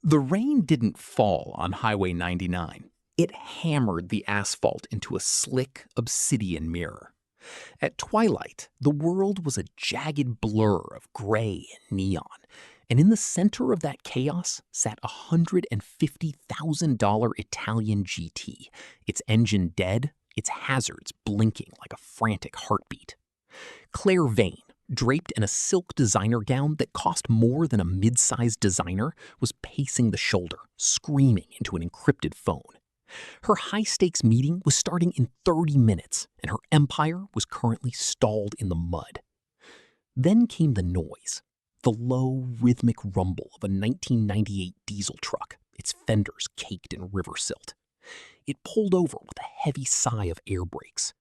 The rain didn't fall on Highway 99. It hammered the asphalt into a slick obsidian mirror. At twilight, the world was a jagged blur of gray and neon, and in the center of that chaos sat a $150,000 Italian GT, its engine dead, its hazards blinking like a frantic heartbeat. Claire Vane, draped in a silk designer gown that cost more than a mid-sized designer, was pacing the shoulder, screaming into an encrypted phone. Her high-stakes meeting was starting in 30 minutes, and her empire was currently stalled in the mud. Then came the noise, the low, rhythmic rumble of a 1998 diesel truck, its fenders caked in river silt. It pulled over with a heavy sigh of air brakes.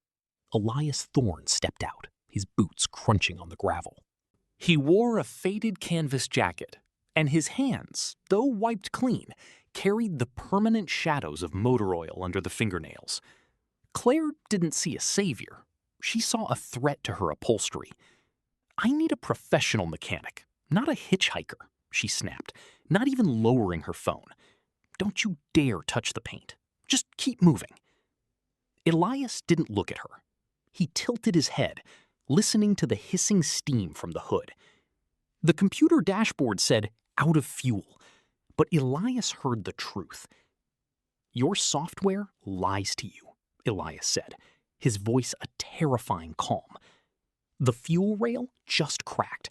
Elias Thorne stepped out, his boots crunching on the gravel. He wore a faded canvas jacket, and his hands, though wiped clean, carried the permanent shadows of motor oil under the fingernails. Claire didn't see a savior. She saw a threat to her upholstery. "I need a professional mechanic, not a hitchhiker," she snapped, not even lowering her phone. "Don't you dare touch the paint. Just keep moving." Elias didn't look at her. He tilted his head, listening to the hissing steam from the hood. The computer dashboard said, "out of fuel," but Elias heard the truth. "Your software lies to you," Elias said, his voice a terrifying calm. "The fuel rail just cracked.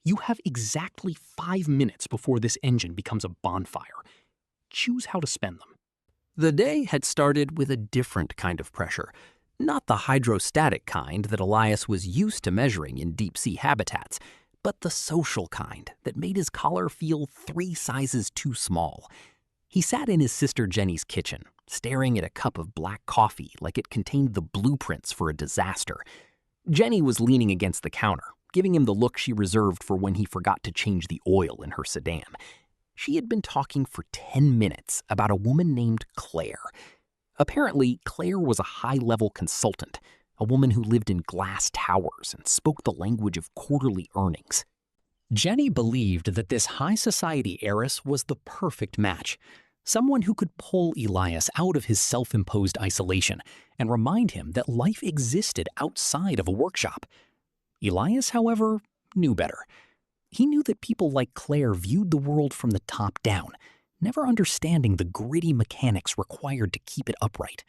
You have exactly 5 minutes before this engine becomes a bonfire. Choose how to spend them." The day had started with a different kind of pressure, not the hydrostatic kind that Elias was used to measuring in deep-sea habitats, but the social kind that made his collar feel 3 sizes too small. He sat in his sister Jenny's kitchen, staring at a cup of black coffee like it contained the blueprints for a disaster. Jenny was leaning against the counter, giving him the look she reserved for when he forgot to change the oil in her sedan. She had been talking for 10 minutes about a woman named Claire. Apparently, Claire was a high-level consultant, a woman who lived in glass towers and spoke the language of quarterly earnings. Jenny believed that this high-society heiress was the perfect match, someone who could pull Elias out of his self-imposed isolation and remind him that life existed outside of a workshop. Elias, however, knew better. He knew that people like Claire viewed the world from the top down, never understanding the gritty mechanics required to keep it upright.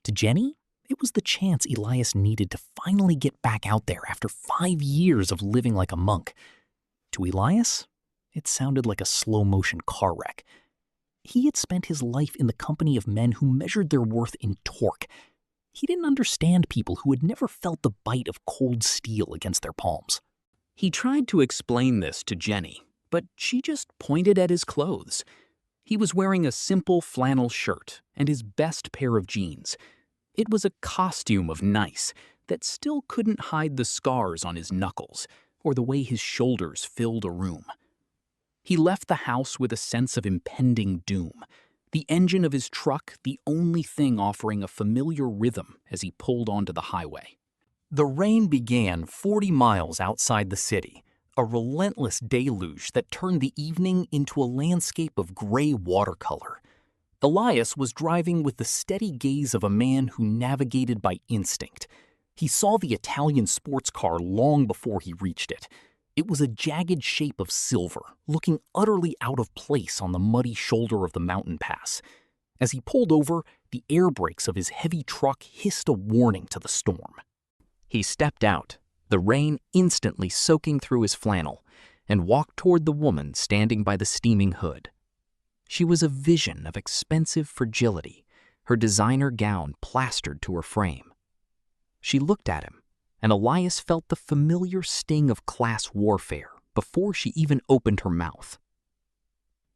To Jenny, it was the chance Elias needed to finally get back out there after 5 years of living like a monk. To Elias, it sounded like a slow-motion car wreck. He had spent his life in the company of men who measured their worth in torque. He didn't understand people who had never felt the bite of cold steel against their palms. He tried to explain this to Jenny, but she just pointed at his clothes. He was wearing a simple flannel shirt and his best pair of jeans. It was a costume of nice that still couldn't hide the scars on his knuckles or the way his shoulders filled a room. He left the house with a sense of impending doom, the engine of his truck the only thing offering a familiar rhythm as he pulled onto the highway. The rain began 40 miles outside the city, a relentless deluge that turned the evening into a landscape of gray watercolor. Elias was driving with the steady gaze of a man who navigated by instinct. He saw the Italian sports car long before he reached it. It was a jagged shape of silver, looking utterly out of place on the muddy shoulder of the mountain pass. As he pulled over, the air brakes of his heavy truck hissed a warning to the storm. He stepped out, the rain instantly soaking through his flannel, and walked toward the woman standing by the steaming hood. She was a vision of expensive fragility, her designer gown plastered to her frame. She looked at him, and Elias felt the familiar sting of class warfare before she even opened her mouth.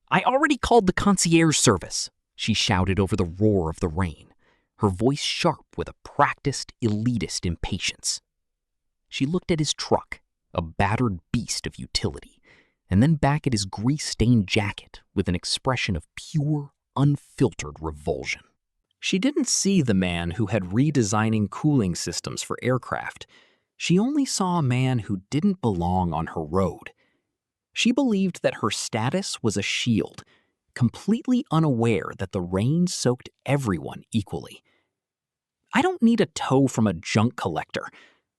"I already called the concierge service," she shouted over the roar of the rain, her voice sharp with a practiced, elitist impatience. She looked at his truck, a battered beast of utility, and then back at his grease-stained jacket with an expression of pure, unfiltered revulsion. She didn't see the man who had redesigning cooling systems for aircraft. She only saw a man who didn't belong on her road. She believed that her status was a shield. completely unaware that the rain soaked everyone equally. I don't need a tow from a junk collector.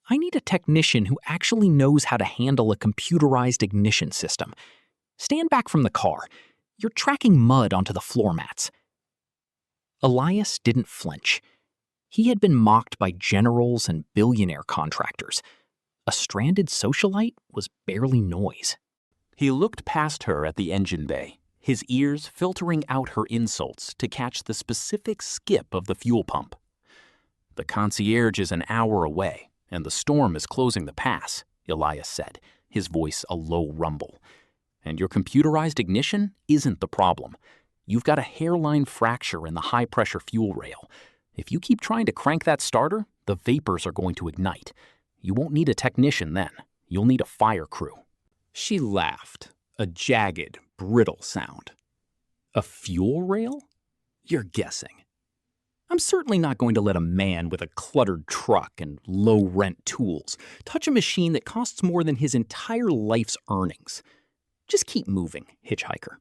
I need a technician who actually knows how to handle a computerized ignition system. Stand back from the car. You're tracking mud onto the floor mats. Elias didn't flinch. He had been mocked by generals and billionaire contractors. A stranded socialite was barely noise. He looked past her at the engine bay, his ears filtering out her insults to catch the specific skip of the fuel pump. "The concierge is an hour away, and the storm is closing the pass," Elias said, his voice a low rumble. "And your computerized ignition isn't the problem. You've got a hairline fracture in the high-pressure fuel rail. If you keep trying to crank that starter, the vapors are going to ignite. You won't need a technician then. You'll need a fire crew." She laughed, a jagged, brittle sound. "A fuel rail? You're guessing. I'm certainly not going to let a man with a cluttered truck and low-rent tools touch a machine that costs more than his entire life's earnings. Just keep moving, hitchhiker.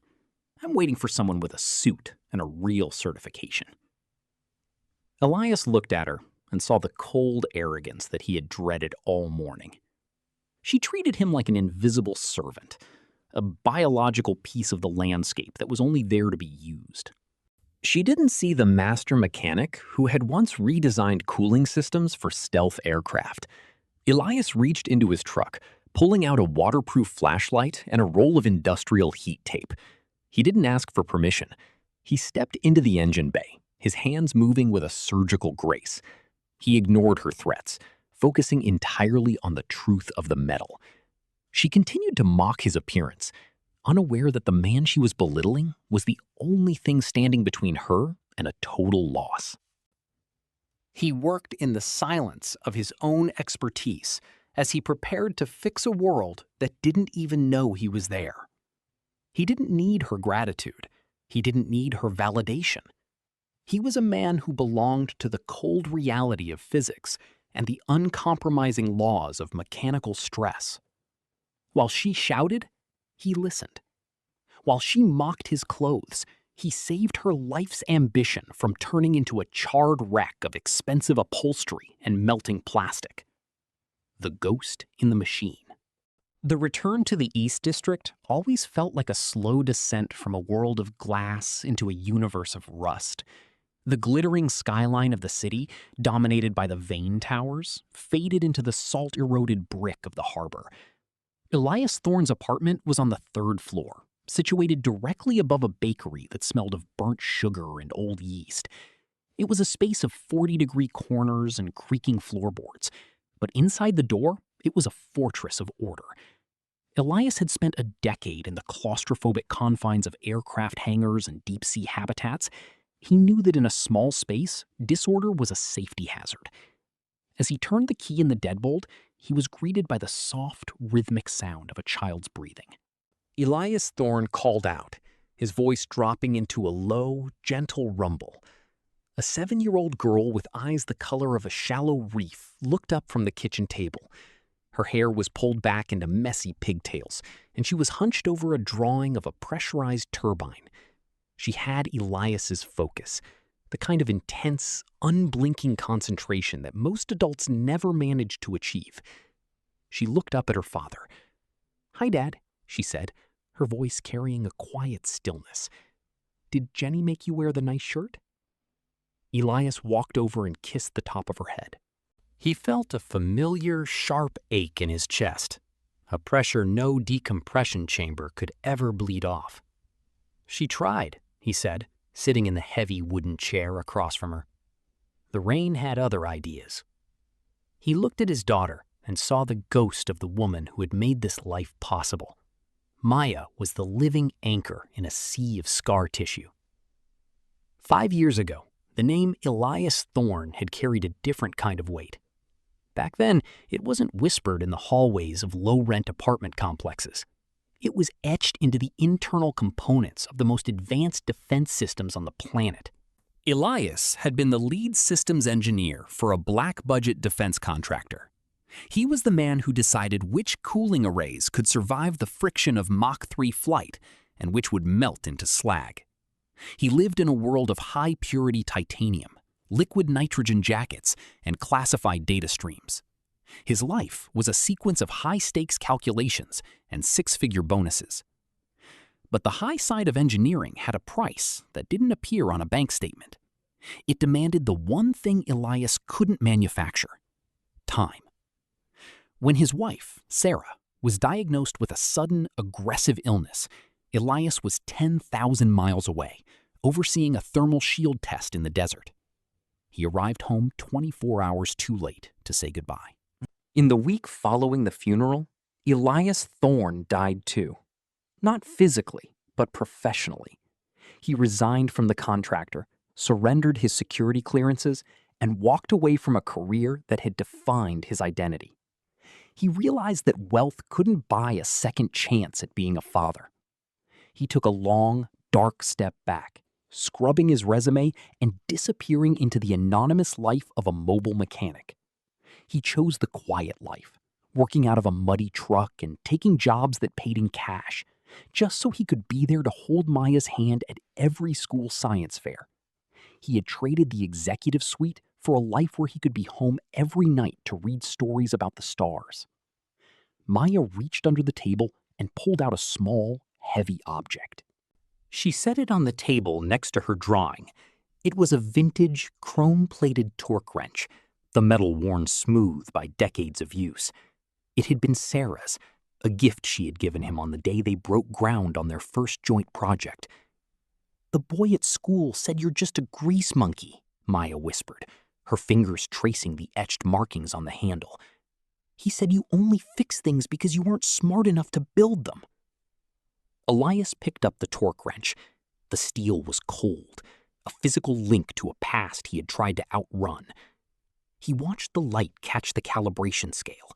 I'm waiting for someone with a suit and a real certification." Elias looked at her and saw the cold arrogance that he had dreaded all morning. She treated him like an invisible servant, a biological piece of the landscape that was only there to be used. She didn't see the master mechanic who had once redesigned cooling systems for stealth aircraft. Elias reached into his truck, pulling out a waterproof flashlight and a roll of industrial heat tape. He didn't ask for permission. He stepped into the engine bay, his hands moving with a surgical grace. He ignored her threats, focusing entirely on the truth of the metal. She continued to mock his appearance, unaware that the man she was belittling was the only thing standing between her and a total loss. He worked in the silence of his own expertise as he prepared to fix a world that didn't even know he was there. He didn't need her gratitude. He didn't need her validation. He was a man who belonged to the cold reality of physics and the uncompromising laws of mechanical stress. While she shouted, he listened. While she mocked his clothes, he saved her life's ambition from turning into a charred wreck of expensive upholstery and melting plastic. The ghost in the machine. The return to the East District always felt like a slow descent from a world of glass into a universe of rust. The glittering skyline of the city, dominated by the Vane Towers, faded into the salt-eroded brick of the harbor. Elias Thorne's apartment was on the 3rd floor, situated directly above a bakery that smelled of burnt sugar and old yeast. It was a space of 40-degree corners and creaking floorboards, but inside the door, it was a fortress of order. Elias had spent a decade in the claustrophobic confines of aircraft hangars and deep-sea habitats. He knew that in a small space, disorder was a safety hazard. As he turned the key in the deadbolt, he was greeted by the soft, rhythmic sound of a child's breathing. Elias Thorne called out, his voice dropping into a low, gentle rumble. A 7-year-old girl with eyes the color of a shallow reef looked up from the kitchen table. Her hair was pulled back into messy pigtails, and she was hunched over a drawing of a pressurized turbine. She had Elias's focus, the kind of intense, unblinking concentration that most adults never manage to achieve. She looked up at her father. "Hi, Dad," she said, her voice carrying a quiet stillness. "Did Jenny make you wear the nice shirt?" Elias walked over and kissed the top of her head. He felt a familiar, sharp ache in his chest, a pressure no decompression chamber could ever bleed off. "She tried," he said, sitting in the heavy wooden chair across from her. The rain had other ideas. He looked at his daughter and saw the ghost of the woman who had made this life possible. Maya was the living anchor in a sea of scar tissue. 5 years ago, the name Elias Thorne had carried a different kind of weight. Back then, it wasn't whispered in the hallways of low-rent apartment complexes. It was etched into the internal components of the most advanced defense systems on the planet. Elias had been the lead systems engineer for a black-budget defense contractor. He was the man who decided which cooling arrays could survive the friction of Mach 3 flight and which would melt into slag. He lived in a world of high-purity titanium, liquid nitrogen jackets, and classified data streams. His life was a sequence of high-stakes calculations and six-figure bonuses. But the high side of engineering had a price that didn't appear on a bank statement. It demanded the one thing Elias couldn't manufacture: time. When his wife, Sarah, was diagnosed with a sudden, aggressive illness, Elias was 10,000 miles away, overseeing a thermal shield test in the desert. He arrived home 24 hours too late to say goodbye. In the week following the funeral, Elias Thorne died too. Not physically, but professionally. He resigned from the contractor, surrendered his security clearances, and walked away from a career that had defined his identity. He realized that wealth couldn't buy a second chance at being a father. He took a long, dark step back, scrubbing his resume and disappearing into the anonymous life of a mobile mechanic. He chose the quiet life, working out of a muddy truck and taking jobs that paid in cash, just so he could be there to hold Maya's hand at every school science fair. He had traded the executive suite for a life where he could be home every night to read stories about the stars. Maya reached under the table and pulled out a small, heavy object. She set it on the table next to her drawing. It was a vintage, chrome-plated torque wrench, the metal worn smooth by decades of use. It had been Sarah's, a gift she had given him on the day they broke ground on their first joint project. "The boy at school said you're just a grease monkey," Maya whispered, her fingers tracing the etched markings on the handle. "He said you only fix things because you weren't smart enough to build them." Elias picked up the torque wrench. The steel was cold, a physical link to a past he had tried to outrun. He watched the light catch the calibration scale,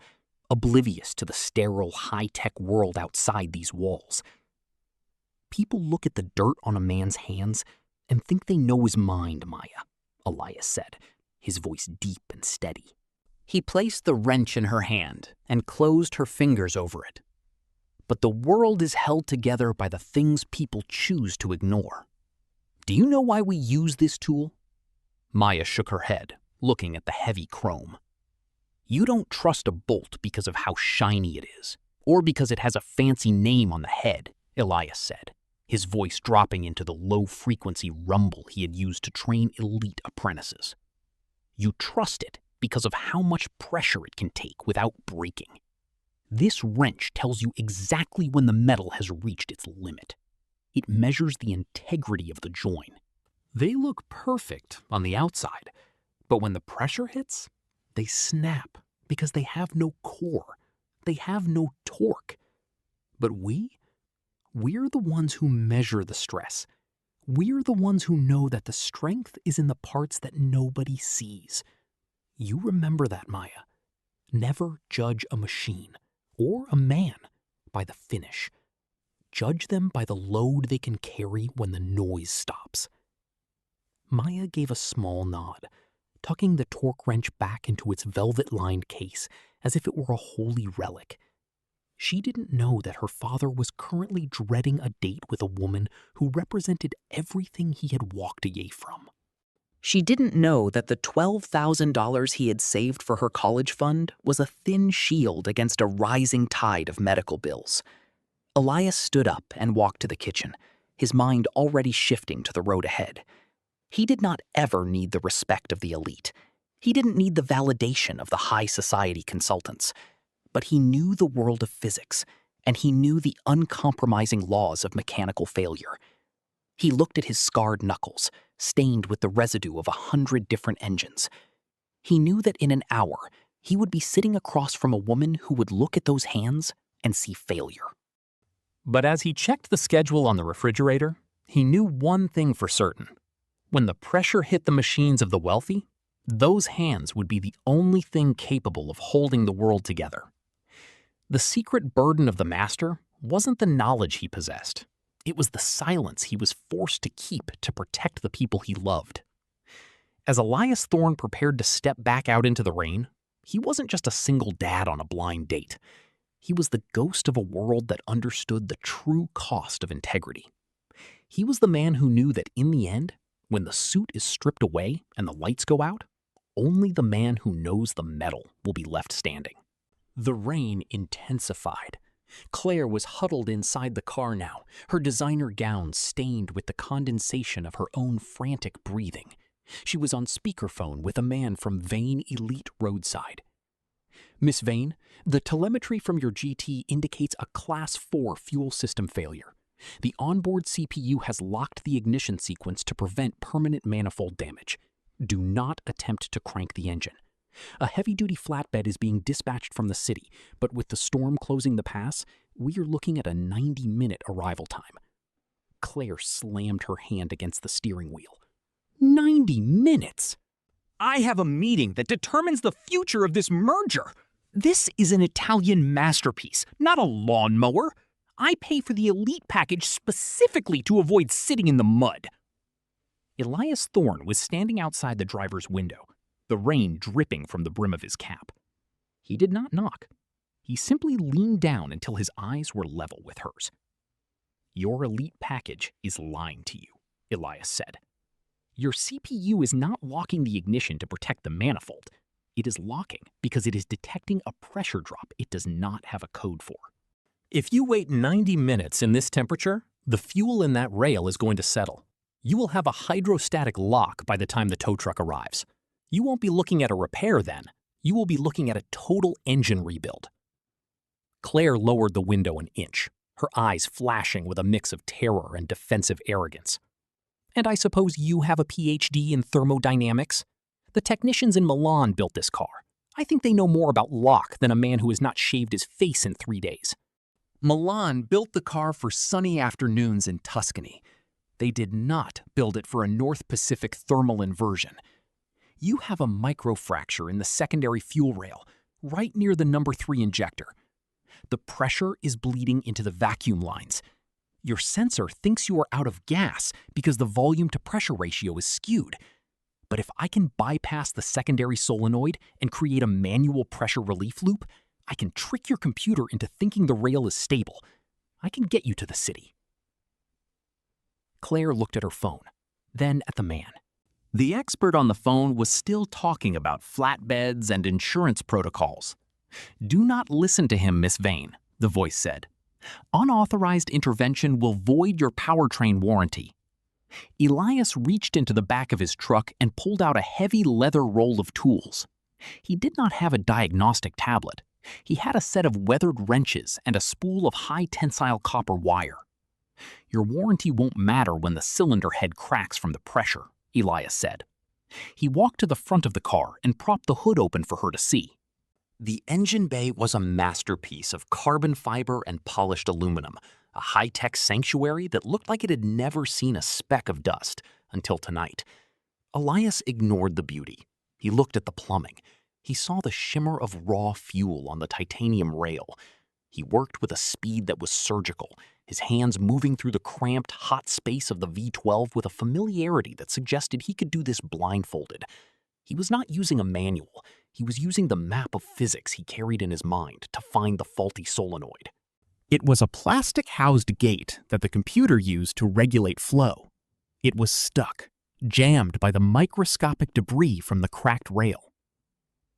oblivious to the sterile, high-tech world outside these walls. "People look at the dirt on a man's hands and think they know his mind, Maya," Elias said, his voice deep and steady. He placed the wrench in her hand and closed her fingers over it. "But the world is held together by the things people choose to ignore. Do you know why we use this tool?" Maya shook her head, looking at the heavy chrome. "You don't trust a bolt because of how shiny it is, or because it has a fancy name on the head," Elias said, his voice dropping into the low-frequency rumble he had used to train elite apprentices. "You trust it because of how much pressure it can take without breaking. This wrench tells you exactly when the metal has reached its limit. It measures the integrity of the join. They look perfect on the outside, but when the pressure hits, they snap because they have no core. They have no torque. But we're the ones who measure the stress. We're the ones who know that the strength is in the parts that nobody sees. You remember that, Maya. Never judge a machine or a man by the finish. Judge them by the load they can carry when the noise stops." Maya gave a small nod, tucking the torque wrench back into its velvet-lined case as if it were a holy relic. She didn't know that her father was currently dreading a date with a woman who represented everything he had walked away from. She didn't know that the $12,000 he had saved for her college fund was a thin shield against a rising tide of medical bills. Elias stood up and walked to the kitchen, his mind already shifting to the road ahead. He did not ever need the respect of the elite. He didn't need the validation of the high society consultants. But he knew the world of physics, and he knew the uncompromising laws of mechanical failure. He looked at his scarred knuckles, stained with the residue of 100 different engines. He knew that in an hour, he would be sitting across from a woman who would look at those hands and see failure. But as he checked the schedule on the refrigerator, he knew one thing for certain. When the pressure hit the machines of the wealthy, those hands would be the only thing capable of holding the world together. The secret burden of the master wasn't the knowledge he possessed. It was the silence he was forced to keep to protect the people he loved. As Elias Thorne prepared to step back out into the rain, he wasn't just a single dad on a blind date. He was the ghost of a world that understood the true cost of integrity. He was the man who knew that in the end, when the suit is stripped away and the lights go out, only the man who knows the metal will be left standing. The rain intensified. Claire was huddled inside the car now, her designer gown stained with the condensation of her own frantic breathing. She was on speakerphone with a man from Vane Elite Roadside. "Miss Vane, the telemetry from your GT indicates a Class 4 fuel system failure. The onboard CPU has locked the ignition sequence to prevent permanent manifold damage. Do not attempt to crank the engine. A heavy-duty flatbed is being dispatched from the city, but with the storm closing the pass, we are looking at a 90-minute arrival time." Claire slammed her hand against the steering wheel. 90 minutes? I have a meeting that determines the future of this merger. This is an Italian masterpiece, not a lawnmower. I pay for the elite package specifically to avoid sitting in the mud. Elias Thorne was standing outside the driver's window, the rain dripping from the brim of his cap. He did not knock. He simply leaned down until his eyes were level with hers. "Your elite package is lying to you," Elias said. "Your CPU is not locking the ignition to protect the manifold. It is locking because it is detecting a pressure drop it does not have a code for. If you wait 90 minutes in this temperature, the fuel in that rail is going to settle. You will have a hydrostatic lock by the time the tow truck arrives. You won't be looking at a repair then. You will be looking at a total engine rebuild." Claire lowered the window an inch, her eyes flashing with a mix of terror and defensive arrogance. "And I suppose you have a PhD in thermodynamics? The technicians in Milan built this car. I think they know more about lock than a man who has not shaved his face in 3 days. Milan built the car for sunny afternoons in Tuscany. They did not build it for a North Pacific thermal inversion. You have a microfracture in the secondary fuel rail, right near the number 3 injector. The pressure is bleeding into the vacuum lines. Your sensor thinks you are out of gas because the volume-to-pressure ratio is skewed. But if I can bypass the secondary solenoid and create a manual pressure relief loop, I can trick your computer into thinking the rail is stable. I can get you to the city." Claire looked at her phone, then at the man. The expert on the phone was still talking about flatbeds and insurance protocols. "Do not listen to him, Miss Vane," the voice said. "Unauthorized intervention will void your powertrain warranty." Elias reached into the back of his truck and pulled out a heavy leather roll of tools. He did not have a diagnostic tablet. He had a set of weathered wrenches and a spool of high-tensile copper wire. "Your warranty won't matter when the cylinder head cracks from the pressure," Elias said. He walked to the front of the car and propped the hood open for her to see. The engine bay was a masterpiece of carbon fiber and polished aluminum, a high-tech sanctuary that looked like it had never seen a speck of dust until tonight. Elias ignored the beauty. He looked at the plumbing. He saw the shimmer of raw fuel on the titanium rail. He worked with a speed that was surgical, his hands moving through the cramped, hot space of the V12 with a familiarity that suggested he could do this blindfolded. He was not using a manual. He was using the map of physics he carried in his mind to find the faulty solenoid. It was a plastic-housed gate that the computer used to regulate flow. It was stuck, jammed by the microscopic debris from the cracked rail.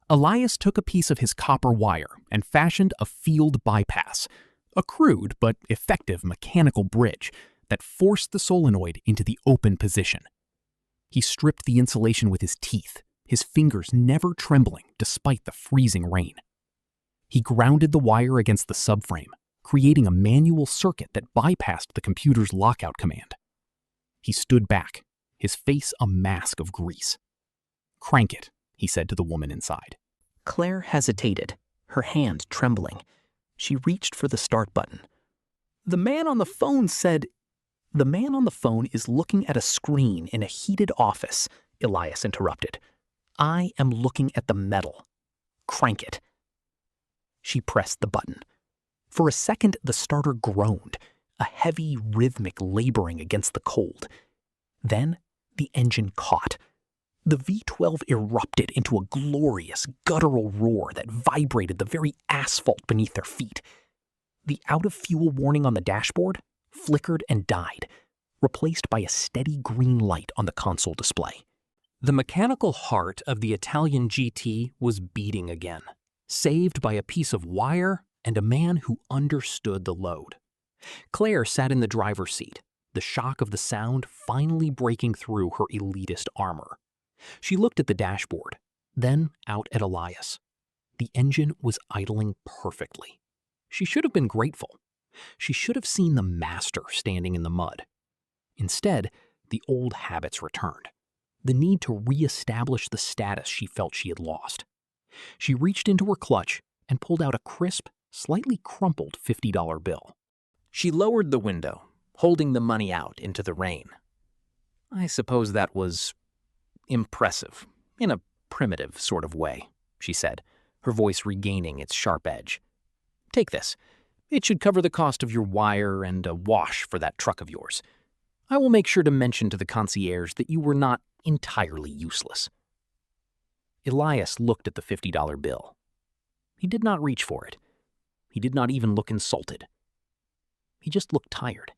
Elias took a piece of his copper wire and fashioned a field bypass, a crude but effective mechanical bridge that forced the solenoid into the open position. He stripped the insulation with his teeth, his fingers never trembling despite the freezing rain. He grounded the wire against the subframe, creating a manual circuit that bypassed the computer's lockout command. He stood back, his face a mask of grease. "Crank it," he said to the woman inside. Claire hesitated, her hand trembling. She reached for the start button. "The man on the phone said—" "The man on the phone is looking at a screen in a heated office," Elias interrupted. "I am looking at the metal. Crank it." She pressed the button. For a second, the starter groaned, a heavy, rhythmic laboring against the cold. Then the engine caught. The V12 erupted into a glorious, guttural roar that vibrated the very asphalt beneath their feet. The out-of-fuel warning on the dashboard flickered and died. replaced by a steady green light on the console display. The mechanical heart of the Italian GT was beating again, saved by a piece of wire and a man who understood the load. Claire sat in the driver's seat, the shock of the sound finally breaking through her elitist armor. She looked at the dashboard, then out at Elias. The engine was idling perfectly. She should have been grateful. She should have seen the master standing in the mud. Instead, the old habits returned. The need to re-establish the status she felt she had lost. She reached into her clutch and pulled out a crisp, slightly crumpled $50 bill. She lowered the window, holding the money out into the rain. "I suppose that was impressive, in a primitive sort of way," she said, her voice regaining its sharp edge. "Take this. It should cover the cost of your wire and a wash for that truck of yours. I will make sure to mention to the concierge that you were not entirely useless." Elias looked at the $50 bill. He did not reach for it. He did not even look insulted. He just looked tired.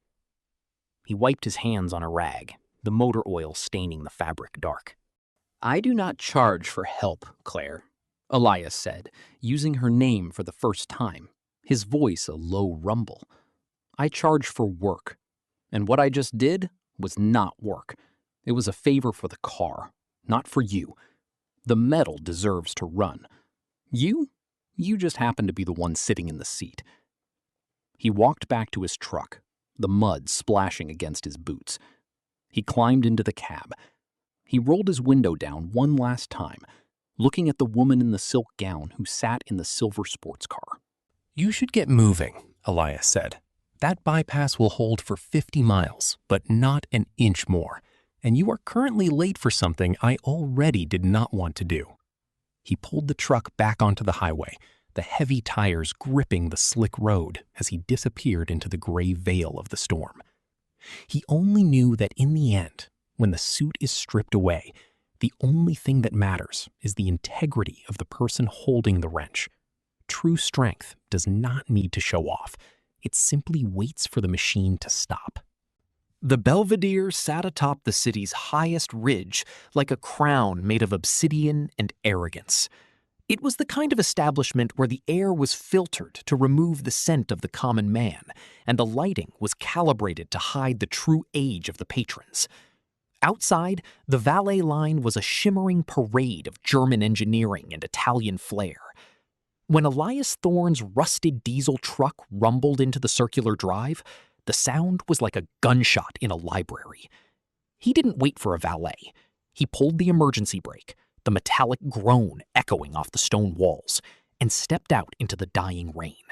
He wiped his hands on a rag, the motor oil staining the fabric dark. "I do not charge for help, Claire," Elias said, using her name for the first time, his voice a low rumble. "I charge for work. And what I just did was not work. It was a favor for the car, not for you. The metal deserves to run. You just happen to be the one sitting in the seat." He walked back to his truck, the mud splashing against his boots. He climbed into the cab. He rolled his window down one last time, looking at the woman in the silk gown who sat in the silver sports car. "You should get moving," Elias said. "That bypass will hold for 50 miles, but not an inch more, and you are currently late for something I already did not want to do." He pulled the truck back onto the highway, the heavy tires gripping the slick road as he disappeared into the gray veil of the storm. He only knew that in the end, when the suit is stripped away, the only thing that matters is the integrity of the person holding the wrench. True strength does not need to show off. It simply waits for the machine to stop. The Belvedere sat atop the city's highest ridge like a crown made of obsidian and arrogance. It was the kind of establishment where the air was filtered to remove the scent of the common man, and the lighting was calibrated to hide the true age of the patrons. Outside, the valet line was a shimmering parade of German engineering and Italian flair. When Elias Thorne's rusted diesel truck rumbled into the circular drive, the sound was like a gunshot in a library. He didn't wait for a valet. He pulled the emergency brake, the metallic groan echoing off the stone walls, and stepped out into the dying rain.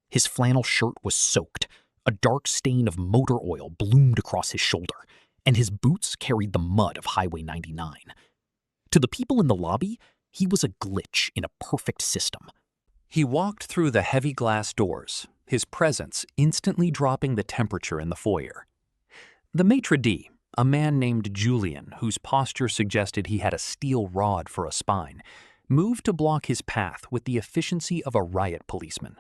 His flannel shirt was soaked, a dark stain of motor oil bloomed across his shoulder, and his boots carried the mud of Highway 99. To the people in the lobby, he was a glitch in a perfect system. He walked through the heavy glass doors, his presence instantly dropping the temperature in the foyer. The maitre d', a man named Julian, whose posture suggested he had a steel rod for a spine, moved to block his path with the efficiency of a riot policeman.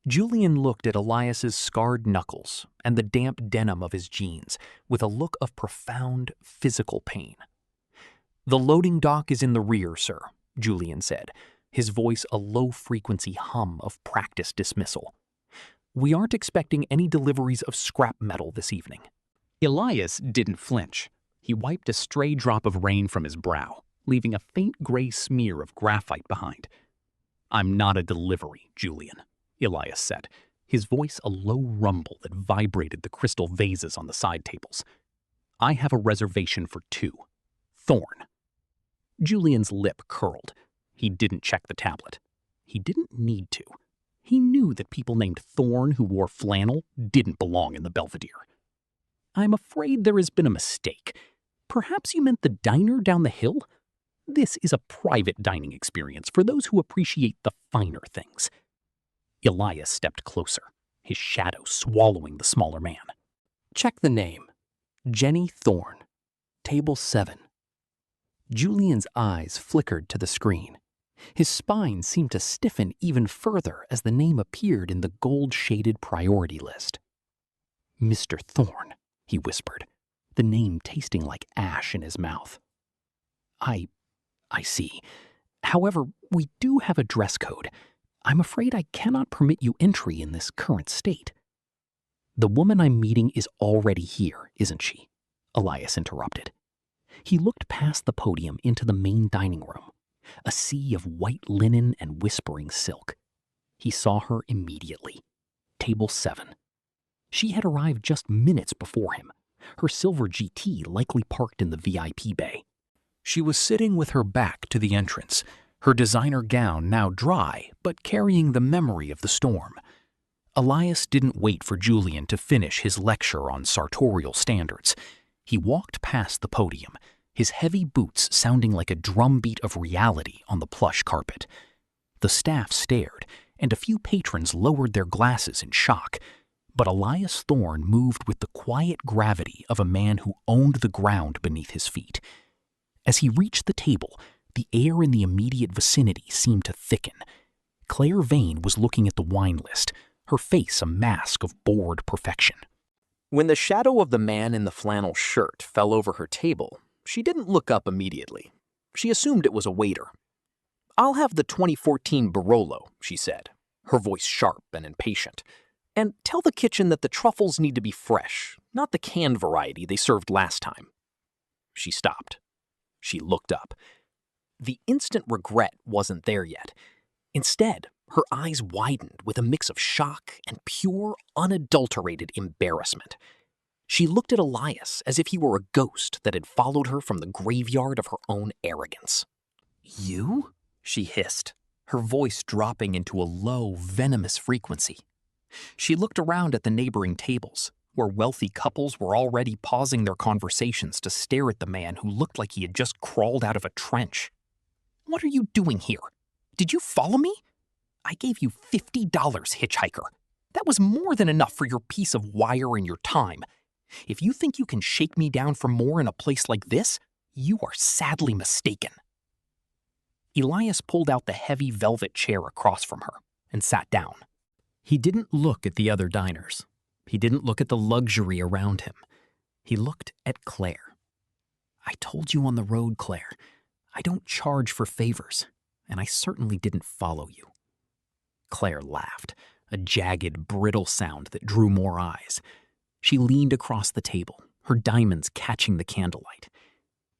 Julian looked at Elias's scarred knuckles and the damp denim of his jeans with a look of profound physical pain. "The loading dock is in the rear, sir," Julian said, his voice a low-frequency hum of practice dismissal. "We aren't expecting any deliveries of scrap metal this evening." Elias didn't flinch. He wiped a stray drop of rain from his brow, leaving a faint gray smear of graphite behind. "I'm not a delivery, Julian," Elias said, his voice a low rumble that vibrated the crystal vases on the side tables. "I have a reservation for 2. Thorne." Julian's lip curled. He didn't check the tablet. He didn't need to. He knew that people named Thorne who wore flannel didn't belong in the Belvedere. "I'm afraid there has been a mistake. Perhaps you meant the diner down the hill? This is a private dining experience for those who appreciate the finer things." Elias stepped closer, his shadow swallowing the smaller man. "Check the name. Jenny Thorne. Table 7. Julian's eyes flickered to the screen. His spine seemed to stiffen even further as the name appeared in the gold-shaded priority list. "Mr. Thorne," he whispered, the name tasting like ash in his mouth. I see. However, we do have a dress code. I'm afraid I cannot permit you entry in this current state. The woman I'm meeting is already here, isn't she? Elias interrupted. He looked past the podium into the main dining room, a sea of white linen and whispering silk. He saw her immediately. Table 7. She had arrived just minutes before him, her silver GT likely parked in the VIP bay. She was sitting with her back to the entrance, her designer gown now dry but carrying the memory of the storm. Elias didn't wait for Julian to finish his lecture on sartorial standards. He walked past the podium, his heavy boots sounding like a drumbeat of reality on the plush carpet. The staff stared, and a few patrons lowered their glasses in shock. But Elias Thorne moved with the quiet gravity of a man who owned the ground beneath his feet. As he reached the table, the air in the immediate vicinity seemed to thicken. Claire Vane was looking at the wine list, her face a mask of bored perfection. When the shadow of the man in the flannel shirt fell over her table, she didn't look up immediately. She assumed it was a waiter. "I'll have the 2014 Barolo," she said, her voice sharp and impatient. "And tell the kitchen that the truffles need to be fresh, not the canned variety they served last time." She stopped. She looked up. The instant regret wasn't there yet. Instead, her eyes widened with a mix of shock and pure, unadulterated embarrassment. She looked at Elias as if he were a ghost that had followed her from the graveyard of her own arrogance. "You?" she hissed, her voice dropping into a low, venomous frequency. She looked around at the neighboring tables, where wealthy couples were already pausing their conversations to stare at the man who looked like he had just crawled out of a trench. "What are you doing here? Did you follow me? I gave you $50, hitchhiker. That was more than enough for your piece of wire and your time. If you think you can shake me down for more in a place like this, you are sadly mistaken." Elias pulled out the heavy velvet chair across from her and sat down. He didn't look at the other diners. He didn't look at the luxury around him. He looked at Claire. "I told you on the road, Claire. I don't charge for favors, and I certainly didn't follow you." Claire laughed, a jagged, brittle sound that drew more eyes. She leaned across the table, her diamonds catching the candlelight.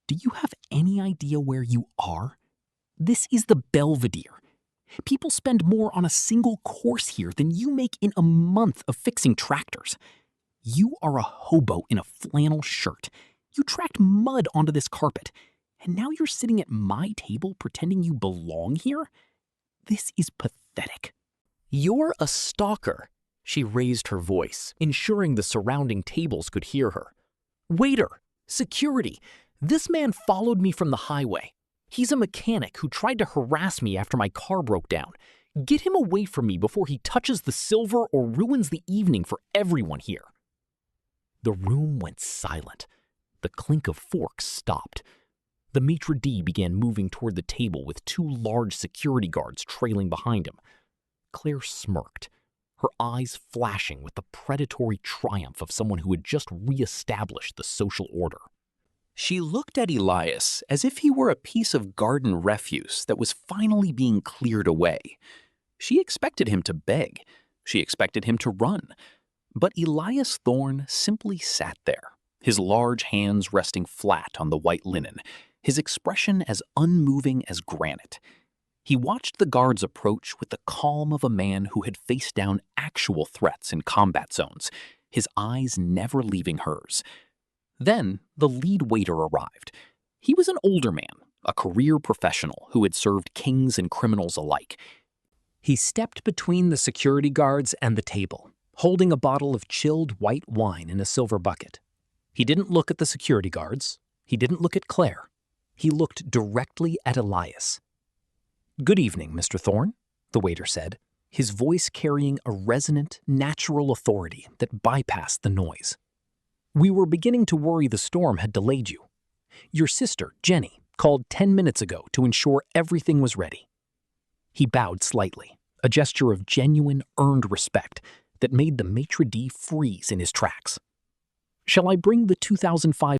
"Do you have any idea where you are? This is the Belvedere. People spend more on a single course here than you make in a month of fixing tractors. You are a hobo in a flannel shirt. You tracked mud onto this carpet, and now you're sitting at my table pretending you belong here? This is pathetic." "You're a stalker." She raised her voice, ensuring the surrounding tables could hear her. "Waiter! Security! This man followed me from the highway. He's a mechanic who tried to harass me after my car broke down. Get him away from me before he touches the silver or ruins the evening for everyone here." The room went silent. The clink of forks stopped. The maitre d' began moving toward the table with 2 large security guards trailing behind him. Claire smirked, her eyes flashing with the predatory triumph of someone who had just re-established the social order. She looked at Elias as if he were a piece of garden refuse that was finally being cleared away. She expected him to beg. She expected him to run. But Elias Thorne simply sat there, his large hands resting flat on the white linen, his expression as unmoving as granite. He watched the guards approach with the calm of a man who had faced down actual threats in combat zones, his eyes never leaving hers. Then the lead waiter arrived. He was an older man, a career professional who had served kings and criminals alike. He stepped between the security guards and the table, holding a bottle of chilled white wine in a silver bucket. He didn't look at the security guards. He didn't look at Claire. He looked directly at Elias. "Good evening, Mr. Thorne," the waiter said, his voice carrying a resonant, natural authority that bypassed the noise. "We were beginning to worry the storm had delayed you. Your sister, Jenny, called 10 minutes ago to ensure everything was ready." He bowed slightly, a gesture of genuine, earned respect that made the maitre d' freeze in his tracks. Shall I bring the 2005